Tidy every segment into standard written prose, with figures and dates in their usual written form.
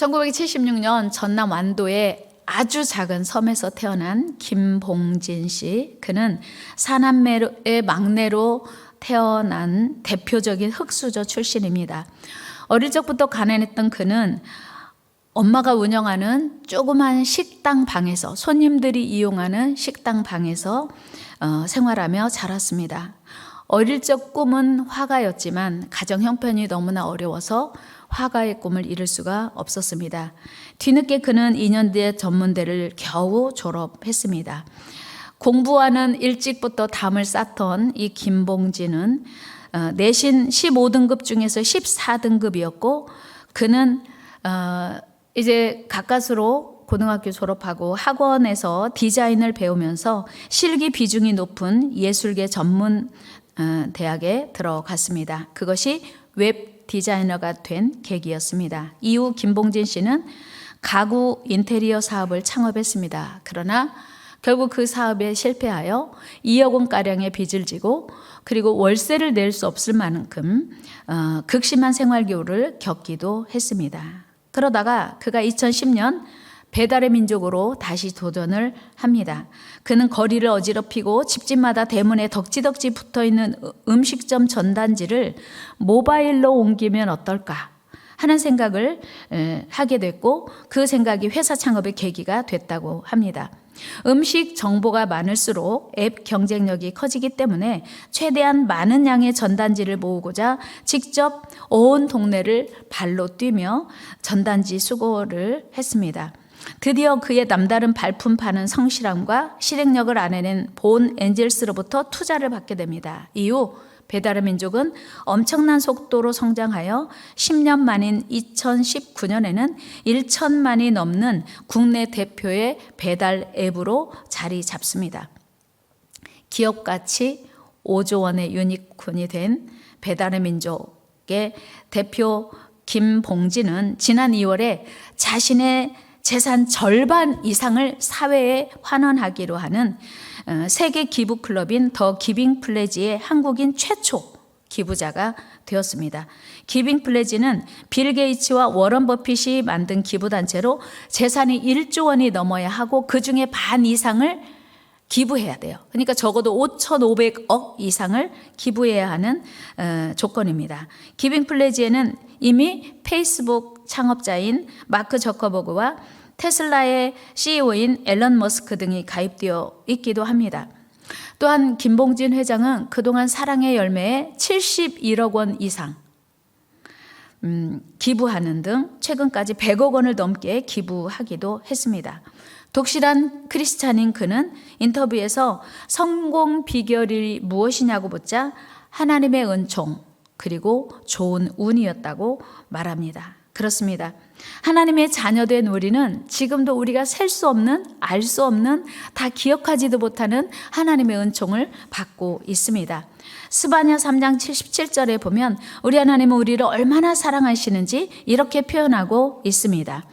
1976년 전남 완도의 아주 작은 섬에서 태어난 김봉진 씨. 그는 사남매의 막내로 태어난 대표적인 흑수저 출신입니다. 어릴 적부터 가난했던 그는 엄마가 운영하는 조그만 식당 방에서, 손님들이 이용하는 식당 방에서 생활하며 자랐습니다. 어릴 적 꿈은 화가였지만 가정 형편이 너무나 어려워서 화가의 꿈을 이룰 수가 없었습니다. 뒤늦게 그는 2년 뒤에 전문대를 겨우 졸업했습니다. 공부와는 일찍부터 담을 쌓던 이 김봉진은 내신 15등급 중에서 14등급이었고 그는 이제 가까스로 고등학교 졸업하고 학원에서 디자인을 배우면서 실기 비중이 높은 예술계 전문 대학에 들어갔습니다. 그것이 웹 디자이너가 된 계기였습니다. 이후 김봉진 씨는 가구 인테리어 사업을 창업했습니다. 그러나 결국 그 사업에 실패하여 2억 원가량의 빚을 지고 그리고 월세를 낼 수 없을 만큼 극심한 생활기후를 겪기도 했습니다. 그러다가 그가 2010년 배달의 민족으로 다시 도전을 합니다. 그는 거리를 어지럽히고 집집마다 대문에 덕지덕지 붙어있는 음식점 전단지를 모바일로 옮기면 어떨까 하는 생각을 하게 됐고 그 생각이 회사 창업의 계기가 됐다고 합니다. 음식 정보가 많을수록 앱 경쟁력이 커지기 때문에 최대한 많은 양의 전단지를 모으고자 직접 온 동네를 발로 뛰며 전단지 수거를 했습니다. 드디어 그의 남다른 발품 파는 성실함과 실행력을 알아낸 본 엔젤스로부터 투자를 받게 됩니다. 이후 배달의 민족은 엄청난 속도로 성장하여 10년 만인 2019년에는 1천만이 넘는 국내 대표의 배달 앱으로 자리 잡습니다. 기업 가치 5조 원의 유니콘이 된 배달의 민족의 대표 김봉진은 지난 2월에 자신의 재산 절반 이상을 사회에 환원하기로 하는 세계 기부 클럽인 더 기빙 플래지의 한국인 최초 기부자가 되었습니다. 기빙 플래지는 빌 게이츠와 워런 버핏이 만든 기부단체로 재산이 1조 원이 넘어야 하고 그 중에 반 이상을 기부해야 돼요. 그러니까 적어도 5,500억 이상을 기부해야 하는 조건입니다. 기빙 플래지에는 이미 페이스북 창업자인 마크 저커버그와 테슬라의 CEO인 앨런 머스크 등이 가입되어 있기도 합니다. 또한 김봉진 회장은 그동안 사랑의 열매에 71억 원 이상 기부하는 등 최근까지 100억 원을 넘게 기부하기도 했습니다. 독실한 크리스찬인 그는 인터뷰에서 성공 비결이 무엇이냐고 묻자 하나님의 은총 그리고 좋은 운이었다고 말합니다. 그렇습니다. 하나님의 자녀된 우리는 지금도 우리가 셀 수 없는, 알 수 없는, 다 기억하지도 못하는 하나님의 은총을 받고 있습니다. 스바냐 3장 77절에 보면 우리 하나님은 우리를 얼마나 사랑하시는지 이렇게 표현하고 있습니다.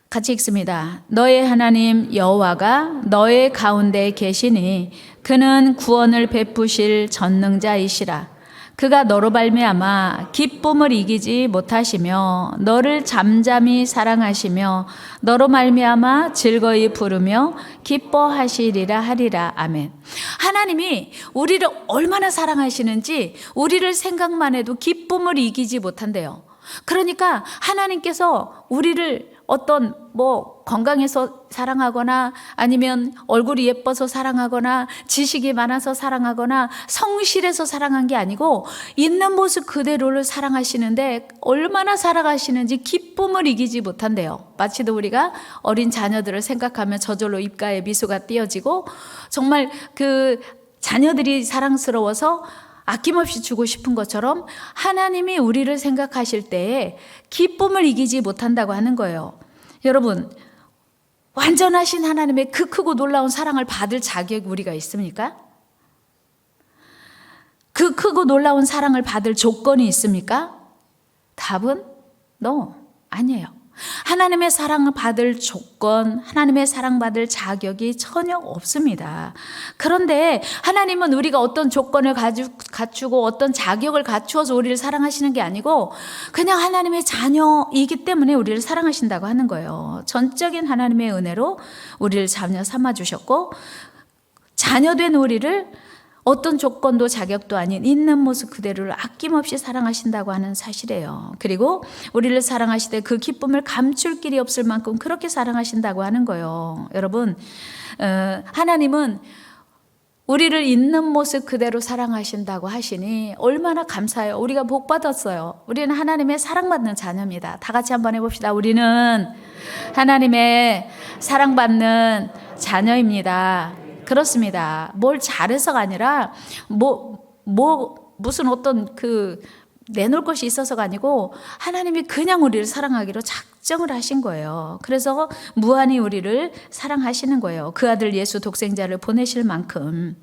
같이 읽습니다. 너의 하나님 여호와가 너의 가운데 계시니 그는 구원을 베푸실 전능자이시라. 그가 너로 말미암아 기쁨을 이기지 못하시며 너를 잠잠히 사랑하시며 너로 말미암아 즐거이 부르며 기뻐하시리라 하리라. 아멘. 하나님이 우리를 얼마나 사랑하시는지 우리를 생각만 해도 기쁨을 이기지 못한대요. 그러니까 하나님께서 우리를 어떤 건강해서 사랑하거나 아니면 얼굴이 예뻐서 사랑하거나 지식이 많아서 사랑하거나 성실해서 사랑한 게 아니고 있는 모습 그대로를 사랑하시는데 얼마나 사랑하시는지 기쁨을 이기지 못한대요. 마치도 우리가 어린 자녀들을 생각하면 저절로 입가에 미소가 띄어지고 정말 그 자녀들이 사랑스러워서 아낌없이 주고 싶은 것처럼 하나님이 우리를 생각하실 때에 기쁨을 이기지 못한다고 하는 거예요. 여러분, 완전하신 하나님의 그 크고 놀라운 사랑을 받을 자격이 우리가 있습니까? 그 크고 놀라운 사랑을 받을 조건이 있습니까? 답은 no, 아니에요. 하나님의 사랑을 받을 조건, 하나님의 사랑받을 자격이 전혀 없습니다. 그런데 하나님은 우리가 어떤 조건을 갖추고 어떤 자격을 갖추어서 우리를 사랑하시는 게 아니고 그냥 하나님의 자녀이기 때문에 우리를 사랑하신다고 하는 거예요. 전적인 하나님의 은혜로 우리를 자녀 삼아주셨고, 자녀된 우리를 어떤 조건도 자격도 아닌 있는 모습 그대로를 아낌없이 사랑하신다고 하는 사실이에요. 그리고 우리를 사랑하시되 그 기쁨을 감출 길이 없을 만큼 그렇게 사랑하신다고 하는 거예요. 여러분, 하나님은 우리를 있는 모습 그대로 사랑하신다고 하시니 얼마나 감사해요. 우리가 복 받았어요. 우리는 하나님의 사랑받는 자녀입니다. 다 같이 한번 해봅시다. 우리는 하나님의 사랑받는 자녀입니다. 그렇습니다. 뭘 잘해서가 아니라 무슨 어떤 내놓을 것이 있어서가 아니고 하나님이 그냥 우리를 사랑하기로 작정을 하신 거예요. 그래서 무한히 우리를 사랑하시는 거예요. 그 아들 예수 독생자를 보내실 만큼.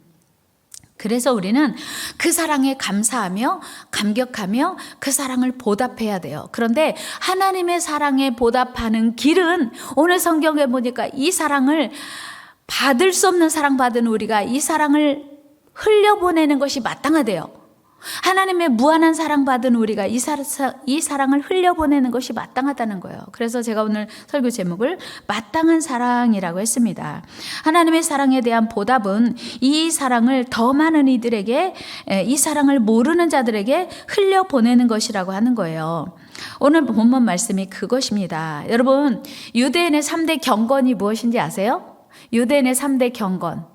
그래서 우리는 그 사랑에 감사하며 감격하며 그 사랑을 보답해야 돼요. 그런데 하나님의 사랑에 보답하는 길은 오늘 성경에 보니까 이 사랑을 받을 수 없는 사랑받은 우리가 이 사랑을 흘려보내는 것이 마땅하대요. 하나님의 무한한 사랑받은 우리가 이 사랑을 흘려보내는 것이 마땅하다는 거예요. 그래서 제가 오늘 설교 제목을 마땅한 사랑이라고 했습니다. 하나님의 사랑에 대한 보답은 이 사랑을 더 많은 이들에게, 이 사랑을 모르는 자들에게 흘려보내는 것이라고 하는 거예요. 오늘 본문 말씀이 그것입니다. 여러분, 유대인의 3대 경건이 무엇인지 아세요? 유대인의 3대 경건.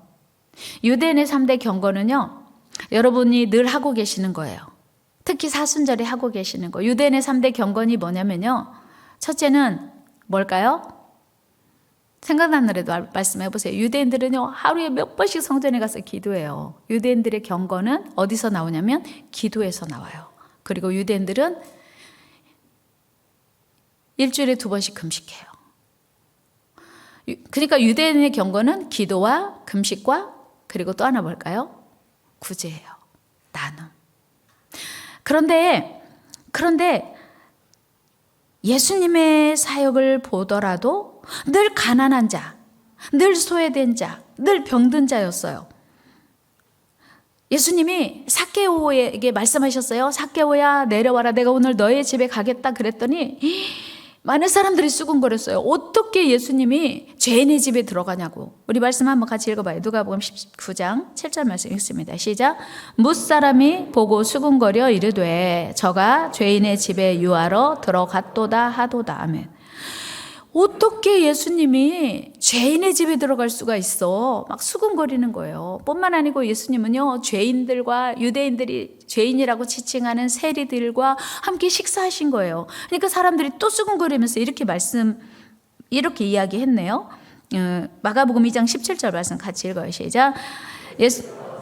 유대인의 3대 경건은요, 여러분이 늘 하고 계시는 거예요. 특히 사순절에 하고 계시는 거. 유대인의 3대 경건이 뭐냐면요, 첫째는 뭘까요? 생각나는 노래도 말씀해 보세요. 유대인들은요, 하루에 몇 번씩 성전에 가서 기도해요. 유대인들의 경건은 어디서 나오냐면 기도에서 나와요. 그리고 유대인들은 일주일에 2번씩 금식해요. 그러니까 유대인의 경건은 기도와 금식과 그리고 또 하나 뭘까요? 구제예요. 나눔. 그런데 예수님의 사역을 보더라도 늘 가난한 자, 늘 소외된 자, 늘 병든 자였어요. 예수님이 삭개오에게 말씀하셨어요. 삭개오야, 내려와라. 내가 오늘 너의 집에 가겠다 그랬더니 많은 사람들이 수군거렸어요. 어떻게 예수님이 죄인의 집에 들어가냐고. 우리 말씀 한번 같이 읽어봐요. 누가복음 19장 7절 말씀 읽습니다. 시작. 뭇사람이 보고 수군거려 이르되 저가 죄인의 집에 유하러 들어갔도다 하도다. 아멘. 어떻게 예수님이 죄인의 집에 들어갈 수가 있어? 막 수군거리는 거예요. 뿐만 아니고 예수님은요, 죄인들과 유대인들이 죄인이라고 지칭하는 세리들과 함께 식사하신 거예요. 그러니까 사람들이 또 수군거리면서 이렇게 이야기했네요. 마가복음 2장 17절 말씀 같이 읽어요. 시작.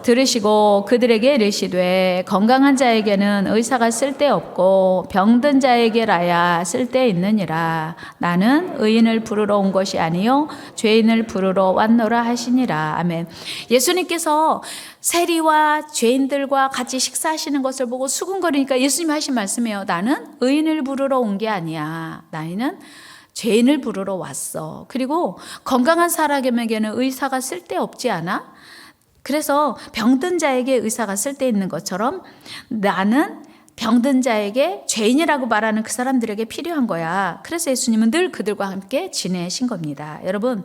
들으시고 그들에게 이르시되 건강한 자에게는 의사가 쓸데없고 병든 자에게라야 쓸데있느니라. 나는 의인을 부르러 온 것이 아니요 죄인을 부르러 왔노라 하시니라. 아멘. 예수님께서 세리와 죄인들과 같이 식사하시는 것을 보고 수군거리니까 예수님이 하신 말씀이에요. 나는 의인을 부르러 온 게 아니야. 나는 죄인을 부르러 왔어. 그리고 건강한 사람에게는 의사가 쓸데없지 않아? 그래서 병든 자에게 의사가 쓸데있는 것처럼 나는 병든 자에게 죄인이라고 말하는 그 사람들에게 필요한 거야. 그래서 예수님은 늘 그들과 함께 지내신 겁니다. 여러분,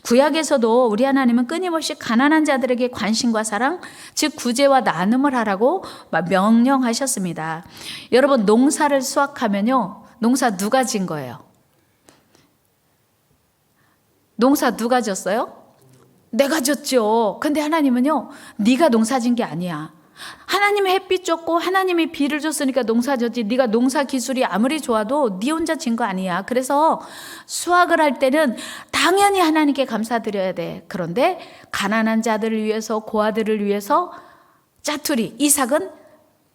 구약에서도 우리 하나님은 끊임없이 가난한 자들에게 관심과 사랑, 즉 구제와 나눔을 하라고 명령하셨습니다. 여러분, 농사를 수확하면요, 농사 누가 진 거예요? 농사 누가 졌어요? 내가 졌죠. 근데 하나님은요, 네가 농사진 게 아니야. 하나님이 햇빛 줬고 하나님이 비를 줬으니까 농사 졌지. 네가 농사 기술이 아무리 좋아도 네 혼자 진 거 아니야. 그래서 수확을 할 때는 당연히 하나님께 감사드려야 돼. 그런데 가난한 자들을 위해서, 고아들을 위해서 짜투리, 이삭은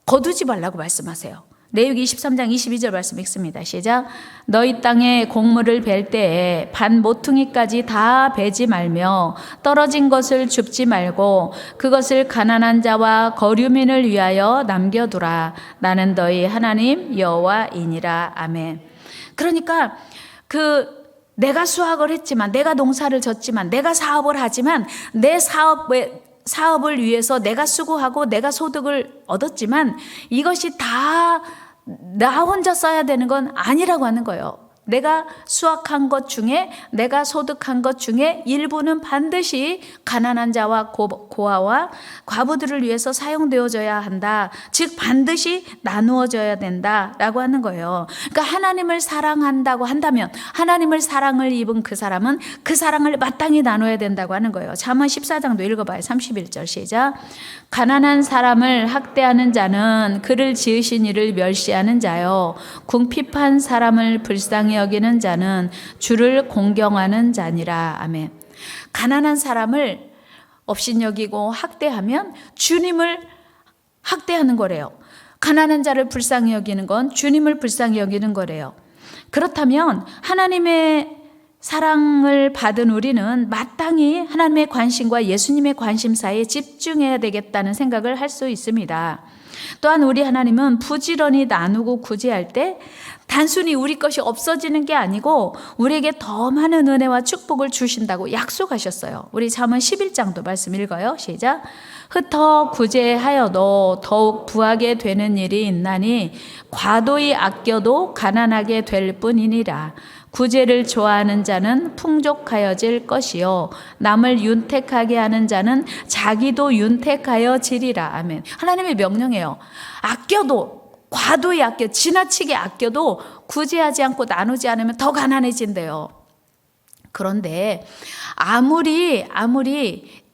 거두지 말라고 말씀하세요. 레위기 23장 22절 말씀 읽습니다. 시작. 너희 땅에 곡물을 벨 때에 반 모퉁이까지 다 베지 말며 떨어진 것을 줍지 말고 그것을 가난한 자와 거류민을 위하여 남겨두라. 나는 너희 하나님 여호와이니라. 아멘. 그러니까 내가 수확을 했지만, 내가 농사를 졌지만, 내가 사업을 하지만, 내 사업을 위해서 내가 수고하고 내가 소득을 얻었지만 이것이 다 나 혼자 써야 되는 건 아니라고 하는 거예요. 내가 수확한 것 중에, 내가 소득한 것 중에 일부는 반드시 가난한 자와 고아와 과부들을 위해서 사용되어져야 한다. 즉 반드시 나누어져야 된다라고 하는 거예요. 그러니까 하나님을 사랑한다고 한다면, 하나님을 사랑을 입은 그 사람은 그 사랑을 마땅히 나눠야 된다고 하는 거예요. 잠언 14장도 읽어봐요. 31절 시작. 가난한 사람을 학대하는 자는 그를 지으신 이를 멸시하는 자요, 궁핍한 사람을 불쌍히 여기는 자는 주를 공경하는 자니라. 아멘. 가난한 사람을 업신여기고 학대하면 주님을 학대하는 거래요. 가난한 자를 불쌍히 여기는 건 주님을 불쌍히 여기는 거래요. 그렇다면 하나님의 사랑을 받은 우리는 마땅히 하나님의 관심과 예수님의 관심사에 집중해야 되겠다는 생각을 할 수 있습니다. 또한 우리 하나님은 부지런히 나누고 구제할 때 단순히 우리 것이 없어지는 게 아니고 우리에게 더 많은 은혜와 축복을 주신다고 약속하셨어요. 우리 잠언 11장도 말씀 읽어요. 시작. 흩어 구제하여도 더욱 부하게 되는 일이 있나니 과도히 아껴도 가난하게 될 뿐이니라. 구제를 좋아하는 자는 풍족하여질 것이요, 남을 윤택하게 하는 자는 자기도 윤택하여지리라. 아멘. 하나님의 명령이에요. 아껴도, 과도히 아껴, 지나치게 아껴도 구제하지 않고 나누지 않으면 더 가난해진대요. 그런데 아무리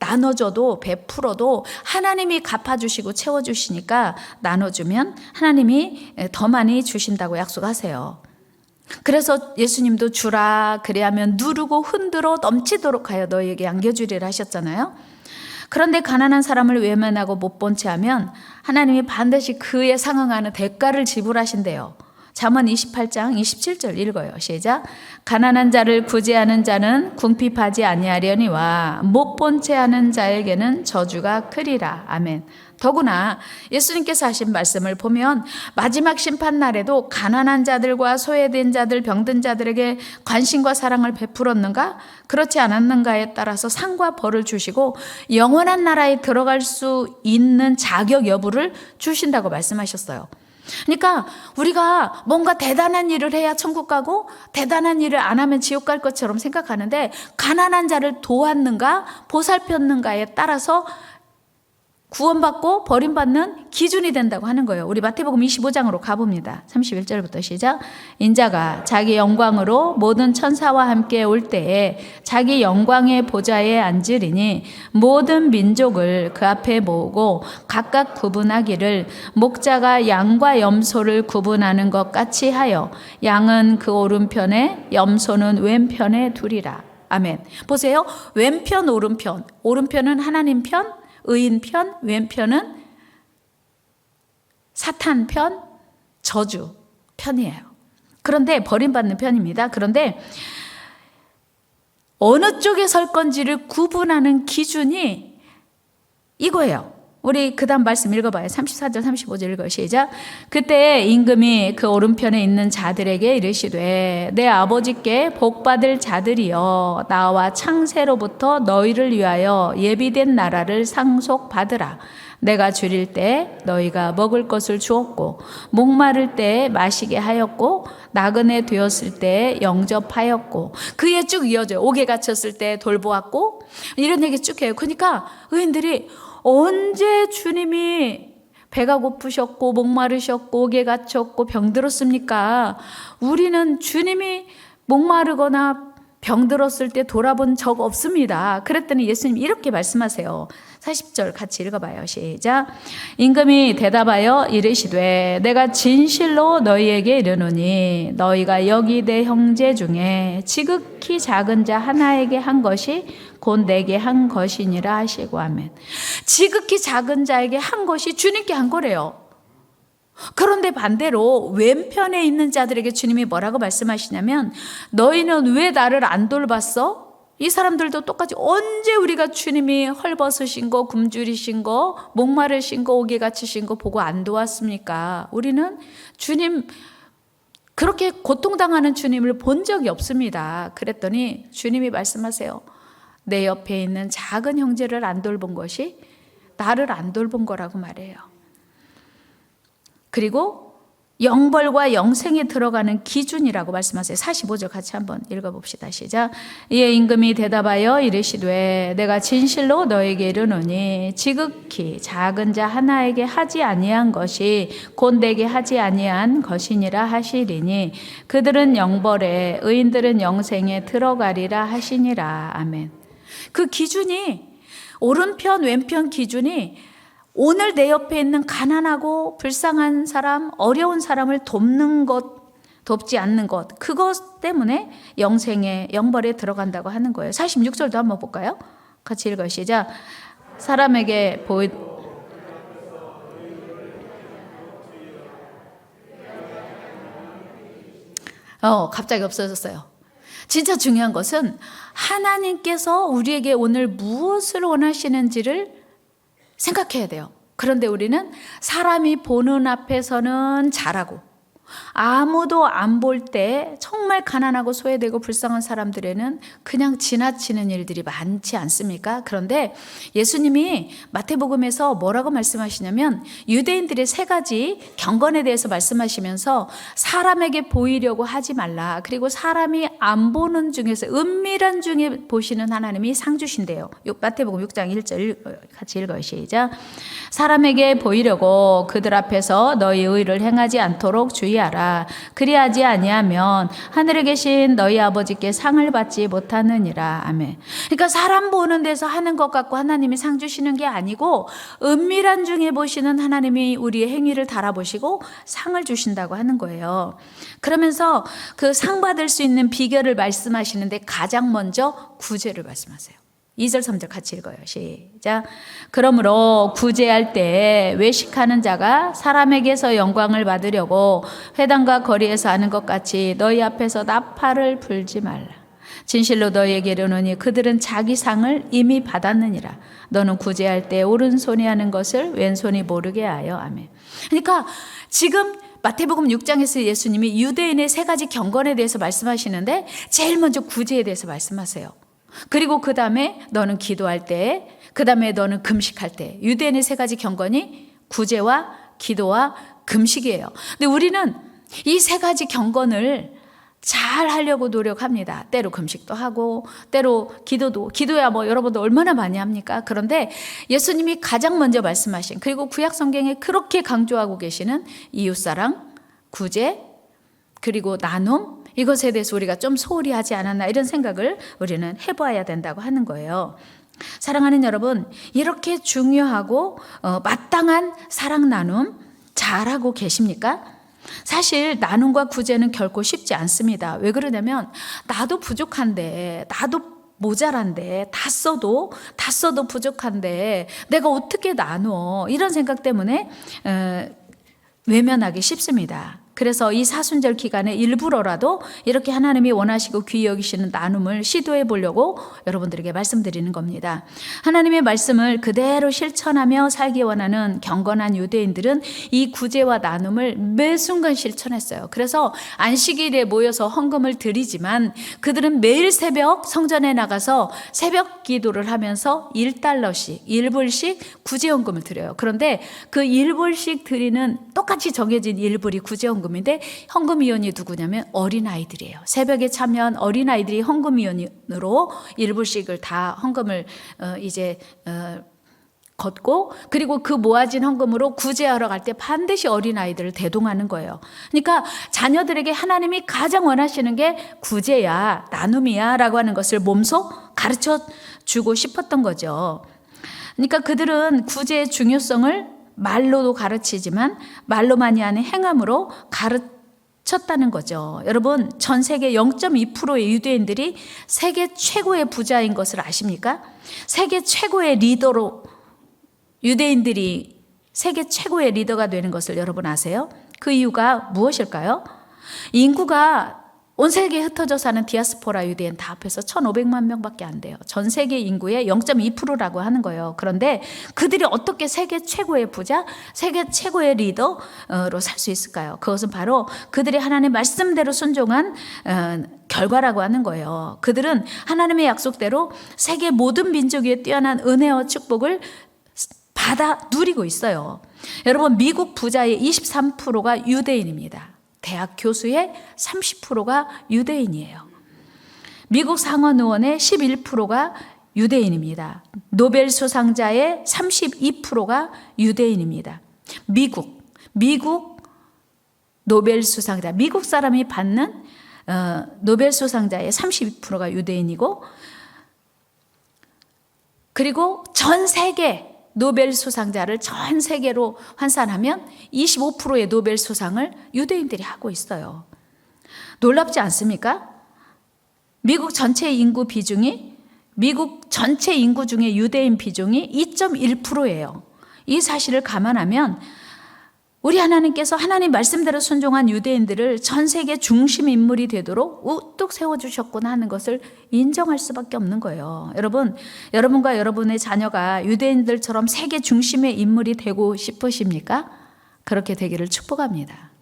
나눠줘도 베풀어도 하나님이 갚아주시고 채워주시니까 나눠주면 하나님이 더 많이 주신다고 약속하세요. 그래서 예수님도 주라, 그리하면 누르고 흔들어 넘치도록 하여 너희에게 안겨주리라 하셨잖아요. 그런데 가난한 사람을 외면하고 못 본 채 하면 하나님이 반드시 그에 상응하는 대가를 지불하신대요. 잠언 28장 27절 읽어요. 시작. 가난한 자를 구제하는 자는 궁핍하지 아니하려니와 못 본 채 하는 자에게는 저주가 크리라. 아멘. 더구나 예수님께서 하신 말씀을 보면 마지막 심판 날에도 가난한 자들과 소외된 자들, 병든 자들에게 관심과 사랑을 베풀었는가? 그렇지 않았는가에 따라서 상과 벌을 주시고 영원한 나라에 들어갈 수 있는 자격 여부를 주신다고 말씀하셨어요. 그러니까 우리가 뭔가 대단한 일을 해야 천국 가고 대단한 일을 안 하면 지옥 갈 것처럼 생각하는데, 가난한 자를 도왔는가 보살폈는가에 따라서 구원받고 버림받는 기준이 된다고 하는 거예요. 우리 마태복음 25장으로 가봅니다. 31절부터 시작. 인자가 자기 영광으로 모든 천사와 함께 올 때에 자기 영광의 보좌에 앉으리니 모든 민족을 그 앞에 모으고 각각 구분하기를 목자가 양과 염소를 구분하는 것 같이 하여 양은 그 오른편에 염소는 왼편에 두리라. 아멘. 보세요. 왼편 오른편. 오른편은 하나님 편, 의인 편, 왼편은 사탄 편, 저주 편이에요. 그런데 버림받는 편입니다. 그런데 어느 쪽에 설 건지를 구분하는 기준이 이거예요. 우리 그 다음 말씀 읽어봐요. 34절 35절 읽어요. 시작. 그때 임금이 그 오른편에 있는 자들에게 이르시되 내 아버지께 복받을 자들이여 나와 창세로부터 너희를 위하여 예비된 나라를 상속받으라. 내가 줄일 때 너희가 먹을 것을 주었고 목마를 때 마시게 하였고 나그네 되었을 때 영접하였고. 그에 쭉 이어져요. 옥에 갇혔을 때 돌보았고 이런 얘기 쭉 해요. 그러니까 의인들이 언제 주님이 배가 고프셨고 목마르셨고 옥에 갇혔고 병들었습니까? 우리는 주님이 목마르거나 병들었을 때 돌아본 적 없습니다. 그랬더니 예수님 이렇게 말씀하세요. 40절 같이 읽어봐요. 시작. 임금이 대답하여 이르시되 내가 진실로 너희에게 이르노니 너희가 여기 내 형제 중에 지극히 작은 자 하나에게 한 것이 곧 내게 한 것이니라 하시고. 아멘. 지극히 작은 자에게 한 것이 주님께 한 거래요. 그런데 반대로 왼편에 있는 자들에게 주님이 뭐라고 말씀하시냐면 너희는 왜 나를 안 돌봤어? 이 사람들도 똑같이 언제 우리가 주님이 헐벗으신 거, 굶주리신 거, 목마르신 거, 옥에 갇히신 거 보고 안 도왔습니까? 우리는 주님 그렇게 고통당하는 주님을 본 적이 없습니다. 그랬더니 주님이 말씀하세요. 내 옆에 있는 작은 형제를 안 돌본 것이 나를 안 돌본 거라고 말해요. 그리고 영벌과 영생에 들어가는 기준이라고 말씀하세요. 45절 같이 한번 읽어봅시다. 시작. 이에 임금이 대답하여 이르시되 내가 진실로 너에게 이르노니 지극히 작은 자 하나에게 하지 아니한 것이 곧 내게 하지 아니한 것이니라 하시리니 그들은 영벌에 의인들은 영생에 들어가리라 하시니라. 아멘. 그 기준이 오른편 왼편 기준이 오늘 내 옆에 있는 가난하고 불쌍한 사람, 어려운 사람을 돕는 것, 돕지 않는 것, 그것 때문에 영생의 영벌에 들어간다고 하는 거예요. 46절도 한번 볼까요? 같이 읽어요. 시작. 사람에게 갑자기 없어졌어요. 진짜 중요한 것은 하나님께서 우리에게 오늘 무엇을 원하시는지를 생각해야 돼요. 그런데 우리는 사람이 보는 앞에서는 잘하고 아무도 안 볼 때 정말 가난하고 소외되고 불쌍한 사람들에는 그냥 지나치는 일들이 많지 않습니까? 그런데 예수님이 마태복음에서 뭐라고 말씀하시냐면 유대인들의 세 가지 경건에 대해서 말씀하시면서 사람에게 보이려고 하지 말라. 그리고 사람이 안 보는 중에서 은밀한 중에 보시는 하나님이 상 주신대요. 마태복음 6장 1절 같이 읽어요. 시작. 사람에게 보이려고 그들 앞에서 너희 의를 행하지 않도록 주의하라. 그리하지 아니하면 하늘에 계신 너희 아버지께 상을 받지 못하느니라. 아멘. 그러니까 사람 보는 데서 하는 것 같고 하나님이 상 주시는 게 아니고 은밀한 중에 보시는 하나님이 우리의 행위를 달아보시고 상을 주신다고 하는 거예요. 그러면서 그 상 받을 수 있는 비결을 말씀하시는데 가장 먼저 구제를 말씀하세요. 2절 3절 같이 읽어요. 시작. 그러므로 구제할 때 외식하는 자가 사람에게서 영광을 받으려고 회당과 거리에서 하는 것 같이 너희 앞에서 나팔을 불지 말라. 진실로 너희에게 이르노니 그들은 자기 상을 이미 받았느니라. 너는 구제할 때 오른손이 하는 것을 왼손이 모르게 하여. 아멘. 그러니까 지금 마태복음 6장에서 예수님이 유대인의 세 가지 경건에 대해서 말씀하시는데 제일 먼저 구제에 대해서 말씀하세요. 그리고 그 다음에 너는 기도할 때, 그 다음에 너는 금식할 때. 유대인의 세 가지 경건이 구제와 기도와 금식이에요. 근데 우리는 이 세 가지 경건을 잘 하려고 노력합니다. 때로 금식도 하고 때로 기도야 뭐 여러분도 얼마나 많이 합니까? 그런데 예수님이 가장 먼저 말씀하신, 그리고 구약 성경에 그렇게 강조하고 계시는 이웃사랑, 구제, 그리고 나눔, 이것에 대해서 우리가 좀 소홀히 하지 않았나 이런 생각을 우리는 해봐야 된다고 하는 거예요. 사랑하는 여러분, 이렇게 중요하고 마땅한 사랑 나눔 잘하고 계십니까? 사실 나눔과 구제는 결코 쉽지 않습니다. 왜 그러냐면 나도 부족한데, 나도 모자란데, 다 써도 부족한데 내가 어떻게 나눠, 이런 생각 때문에 외면하기 쉽습니다. 그래서 이 사순절 기간에 일부러라도 이렇게 하나님이 원하시고 귀히 여기시는 나눔을 시도해 보려고 여러분들에게 말씀드리는 겁니다. 하나님의 말씀을 그대로 실천하며 살기 원하는 경건한 유대인들은 이 구제와 나눔을 매 순간 실천했어요. 그래서 안식일에 모여서 헌금을 드리지만 그들은 매일 새벽 성전에 나가서 새벽 기도를 하면서 1달러씩, 1불씩 구제헌금을 드려요. 그런데 그 1불씩 드리는 똑같이 정해진 1불이 구제헌금 인데 헌금위원이 누구냐면 어린아이들이에요. 새벽에 참여한 어린아이들이 헌금위원으로 1불씩을 다 헌금을 걷고, 그리고 그 모아진 헌금으로 구제하러 갈 때 반드시 어린아이들을 대동하는 거예요. 그러니까 자녀들에게 하나님이 가장 원하시는 게 구제야, 나눔이야 라고 하는 것을 몸소 가르쳐 주고 싶었던 거죠. 그러니까 그들은 구제의 중요성을 말로도 가르치지만 말로만이 아닌 행함으로 가르쳤다는 거죠. 여러분, 전 세계 0.2%의 유대인들이 세계 최고의 부자인 것을 아십니까? 세계 최고의 리더로 유대인들이 세계 최고의 리더가 되는 것을 여러분 아세요? 그 이유가 무엇일까요? 인구가 온 세계에 흩어져 사는 디아스포라 유대인 다 합해서 1,500만 명밖에 안 돼요. 전 세계 인구의 0.2%라고 하는 거예요. 그런데 그들이 어떻게 세계 최고의 부자, 세계 최고의 리더로 살 수 있을까요? 그것은 바로 그들이 하나님의 말씀대로 순종한 결과라고 하는 거예요. 그들은 하나님의 약속대로 세계 모든 민족 위에 뛰어난 은혜와 축복을 받아 누리고 있어요. 여러분, 미국 부자의 23%가 유대인입니다. 대학 교수의 30%가 유대인이에요. 미국 상원 의원의 11%가 유대인입니다. 노벨 수상자의 32%가 유대인입니다. 미국 노벨 수상자, 미국 사람이 받는 노벨 수상자의 32%가 유대인이고, 그리고 전 세계 노벨 수상자를 전 세계로 환산하면 25%의 노벨 수상을 유대인들이 하고 있어요. 놀랍지 않습니까? 미국 전체 인구 중에 유대인 비중이 2.1%예요. 이 사실을 감안하면 우리 하나님께서 하나님 말씀대로 순종한 유대인들을 전 세계 중심 인물이 되도록 우뚝 세워주셨구나 하는 것을 인정할 수밖에 없는 거예요. 여러분과 여러분의 자녀가 유대인들처럼 세계 중심의 인물이 되고 싶으십니까? 그렇게 되기를 축복합니다.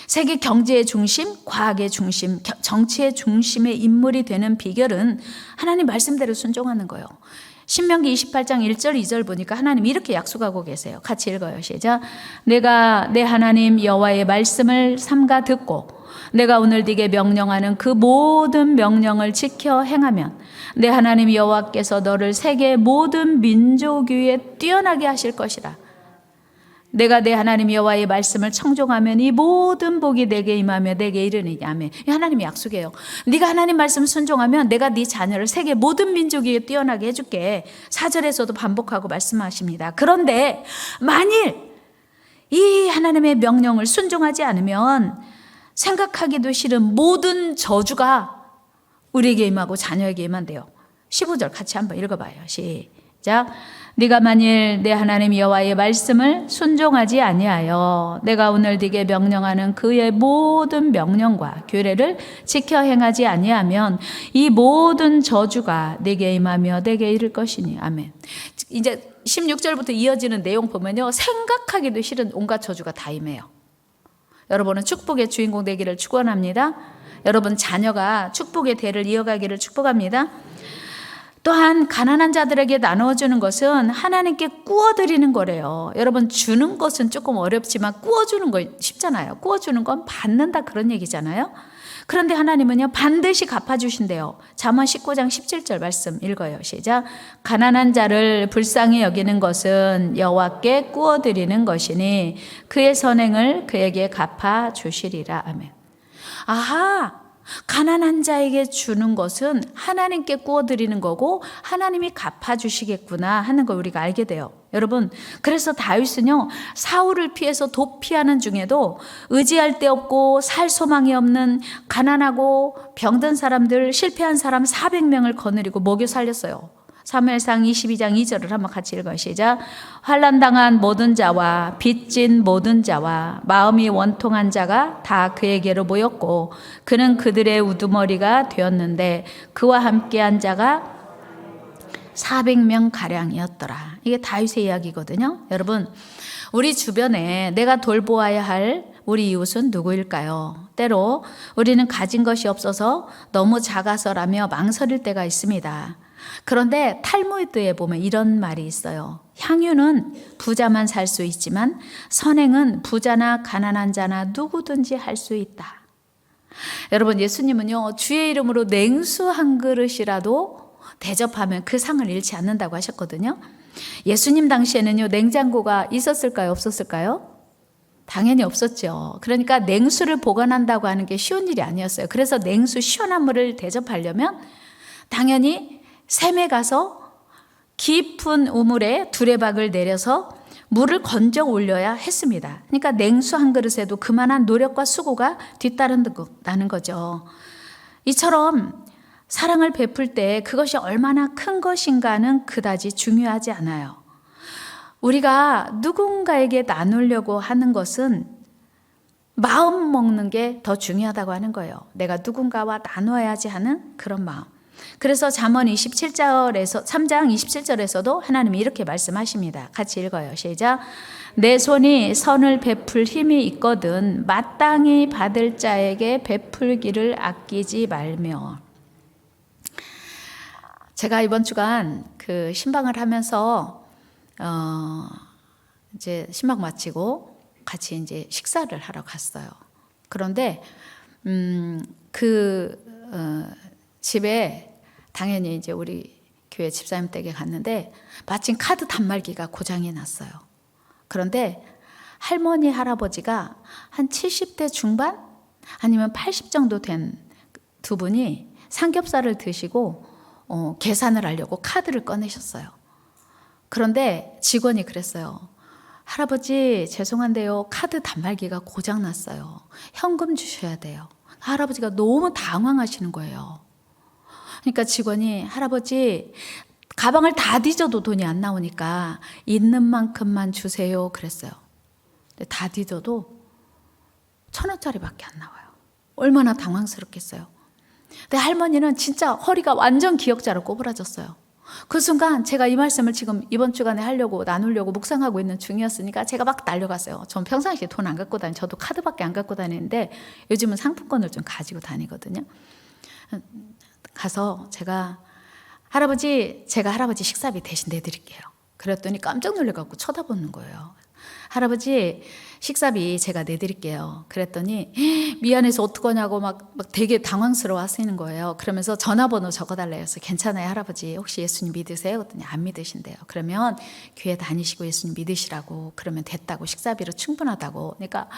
세계 경제의 중심, 과학의 중심, 정치의 중심의 인물이 되는 비결은 하나님 말씀대로 순종하는 거예요. 신명기 28장 1절 2절 보니까 하나님 이렇게 약속하고 계세요. 같이 읽어요. 시작. 내가 내 하나님 여호와의 말씀을 삼가 듣고 내가 오늘 네게 명령하는 그 모든 명령을 지켜 행하면 내 하나님 여호와께서 너를 세계 모든 민족 위에 뛰어나게 하실 것이라. 내가 내 하나님 여호와의 말씀을 청종하면 이 모든 복이 내게 임하며 내게 이르느니. 아멘. 하나님이 약속해요. 네가 하나님 말씀 순종하면 내가 네 자녀를 세계 모든 민족 위에 뛰어나게 해줄게. 4절에서도 반복하고 말씀하십니다. 그런데 만일 이 하나님의 명령을 순종하지 않으면 생각하기도 싫은 모든 저주가 우리에게 임하고 자녀에게 임한대요. 15절 같이 한번 읽어봐요. 시작. 네가 만일 내 하나님 여호와의 말씀을 순종하지 아니하여 내가 오늘 네게 명령하는 그의 모든 명령과 규례를 지켜 행하지 아니하면 이 모든 저주가 네게 임하며 네게 이를 것이니. 아멘. 이제 16절부터 이어지는 내용 보면요, 생각하기도 싫은 온갖 저주가 다 임해요. 여러분은 축복의 주인공 되기를 축원합니다. 여러분 자녀가 축복의 대를 이어가기를 축복합니다. 또한 가난한 자들에게 나누어주는 것은 하나님께 구워드리는 거래요. 여러분, 주는 것은 조금 어렵지만 구워주는 거 쉽잖아요. 구워주는 건 받는다 그런 얘기잖아요. 그런데 하나님은요 반드시 갚아주신대요. 잠언 19장 17절 말씀 읽어요. 시작. 가난한 자를 불쌍히 여기는 것은 여호와께 구워드리는 것이니 그의 선행을 그에게 갚아주시리라. 아멘. 아하, 가난한 자에게 주는 것은 하나님께 구워드리는 거고 하나님이 갚아주시겠구나 하는 걸 우리가 알게 돼요. 여러분, 그래서 다윗은요 사울을 피해서 도피하는 중에도 의지할 데 없고 살 소망이 없는 가난하고 병든 사람들, 실패한 사람 400명을 거느리고 먹여 살렸어요. 사무엘상 22장 2절을 한번 같이 읽어요. 시작. 환난당한 모든 자와 빚진 모든 자와 마음이 원통한 자가 다 그에게로 모였고 그는 그들의 우두머리가 되었는데 그와 함께한 자가 400명 가량이었더라. 이게 다윗의 이야기거든요. 여러분, 우리 주변에 내가 돌보아야 할 우리 이웃은 누구일까요? 때로 우리는 가진 것이 없어서 너무 작아서라며 망설일 때가 있습니다. 그런데 탈무드에 보면 이런 말이 있어요. 향유는 부자만 살 수 있지만 선행은 부자나 가난한 자나 누구든지 할 수 있다. 여러분, 예수님은요 주의 이름으로 냉수 한 그릇이라도 대접하면 그 상을 잃지 않는다고 하셨거든요. 예수님 당시에는요 냉장고가 있었을까요? 없었을까요? 당연히 없었죠. 그러니까 냉수를 보관한다고 하는 게 쉬운 일이 아니었어요. 그래서 냉수 시원한 물을 대접하려면 당연히 샘에 가서 깊은 우물에 두레박을 내려서 물을 건져 올려야 했습니다. 그러니까 냉수 한 그릇에도 그만한 노력과 수고가 뒤따른다는 거죠. 이처럼 사랑을 베풀 때 그것이 얼마나 큰 것인가는 그다지 중요하지 않아요. 우리가 누군가에게 나누려고 하는 것은 마음 먹는 게 더 중요하다고 하는 거예요. 내가 누군가와 나눠야지 하는 그런 마음. 그래서 잠언 27절에서 3장 27절에서도 하나님이 이렇게 말씀하십니다. 같이 읽어요. 시작. 내 손이 선을 베풀 힘이 있거든 마땅히 받을 자에게 베풀기를 아끼지 말며. 제가 이번 주간 그 신방을 하면서 이제 신방 마치고 같이 이제 식사를 하러 갔어요. 그런데 집에 당연히 이제 우리 교회 집사님 댁에 갔는데 마침 카드 단말기가 고장이 났어요. 그런데 할머니 할아버지가 한 70대 중반 아니면 80 정도 된 두 분이 삼겹살을 드시고 계산을 하려고 카드를 꺼내셨어요. 그런데 직원이 그랬어요. 할아버지 죄송한데요, 카드 단말기가 고장 났어요. 현금 주셔야 돼요. 할아버지가 너무 당황하시는 거예요. 그러니까 직원이 할아버지 가방을 다 뒤져도 돈이 안 나오니까 있는 만큼만 주세요 그랬어요. 근데 다 뒤져도 1,000원짜리밖에 안 나와요. 얼마나 당황스럽겠어요. 근데 할머니는 진짜 허리가 완전 기역자로 꼬부라졌어요. 그 순간 제가 이 말씀을 지금 이번 주간에 하려고 나누려고 묵상하고 있는 중이었으니까 제가 막 달려갔어요. 전 평상시에 돈 안 갖고 저도 카드밖에 안 갖고 다니는데 요즘은 상품권을 좀 가지고 다니거든요. 가서 제가 제가 할아버지 식사비 대신 내드릴게요. 그랬더니 깜짝 놀래갖고 쳐다보는 거예요. 할아버지 식사비 제가 내드릴게요. 그랬더니 미안해서 어떡하냐고 막 되게 당황스러워 하시는 거예요. 그러면서 전화번호 적어달라 해서 괜찮아요 할아버지 혹시 예수님 믿으세요? 그랬더니 안 믿으신대요. 그러면 교회 다니시고 예수님 믿으시라고 그러면 됐다고 식사비로 충분하다고. 그러니까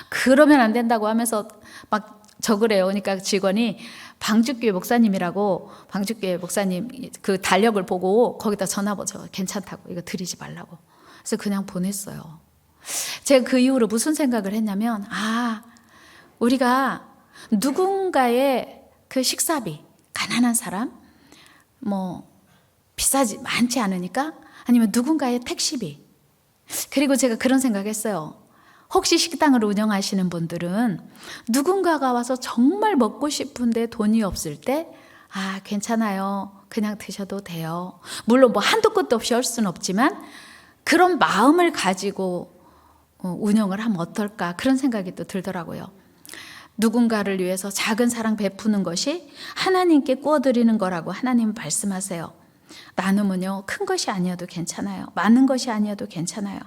그러면 안 된다고 하면서 막 적으래요. 그러니까 직원이 방주교회 목사님이라고 방주교회 목사님 그 달력을 보고 거기다 전화번호 적어 괜찮다고 이거 드리지 말라고. 그래서 그냥 보냈어요. 제가 그 이후로 무슨 생각을 했냐면 우리가 누군가의 그 식사비 가난한 사람 비싸지 많지 않으니까 아니면 누군가의 택시비 그리고 제가 그런 생각했어요. 혹시 식당을 운영하시는 분들은 누군가가 와서 정말 먹고 싶은데 돈이 없을 때 괜찮아요. 그냥 드셔도 돼요. 물론 한도 끝도 없이 할 수는 없지만 그런 마음을 가지고 운영을 하면 어떨까 그런 생각이 또 들더라고요. 누군가를 위해서 작은 사랑 베푸는 것이 하나님께 구워드리는 거라고 하나님 말씀하세요. 나눔은요 큰 것이 아니어도 괜찮아요. 많은 것이 아니어도 괜찮아요.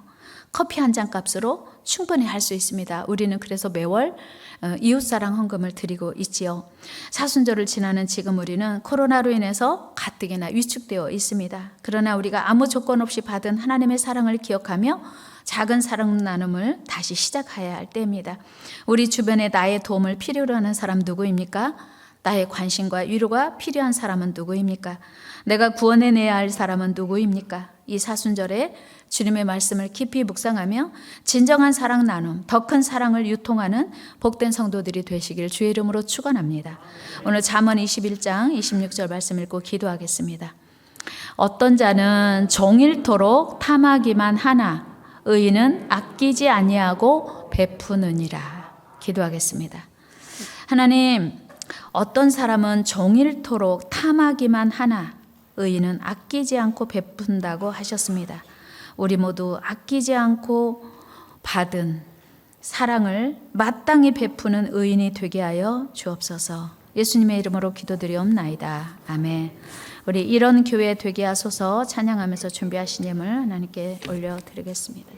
커피 한 잔 값으로 충분히 할 수 있습니다. 우리는 그래서 매월 이웃사랑 헌금을 드리고 있지요. 사순절을 지나는 지금 우리는 코로나로 인해서 가뜩이나 위축되어 있습니다. 그러나 우리가 아무 조건 없이 받은 하나님의 사랑을 기억하며 작은 사랑 나눔을 다시 시작해야 할 때입니다. 우리 주변에 나의 도움을 필요로 하는 사람 누구입니까? 나의 관심과 위로가 필요한 사람은 누구입니까? 내가 구원해내야 할 사람은 누구입니까? 이 사순절에 주님의 말씀을 깊이 묵상하며 진정한 사랑 나눔, 더 큰 사랑을 유통하는 복된 성도들이 되시길 주의 이름으로 축원합니다. 오늘 잠언 21장 26절 말씀 읽고 기도하겠습니다. 어떤 자는 종일토록 탐하기만 하나 의인은 아끼지 아니하고 베푸느니라. 기도하겠습니다. 하나님, 어떤 사람은 종일토록 탐하기만 하나 의인은 아끼지 않고 베푼다고 하셨습니다. 우리 모두 아끼지 않고 받은 사랑을 마땅히 베푸는 의인이 되게 하여 주옵소서. 예수님의 이름으로 기도드리옵나이다. 아멘. 우리 이런 교회 되게 하소서 찬양하면서 준비하신 예물 하나님께 올려드리겠습니다.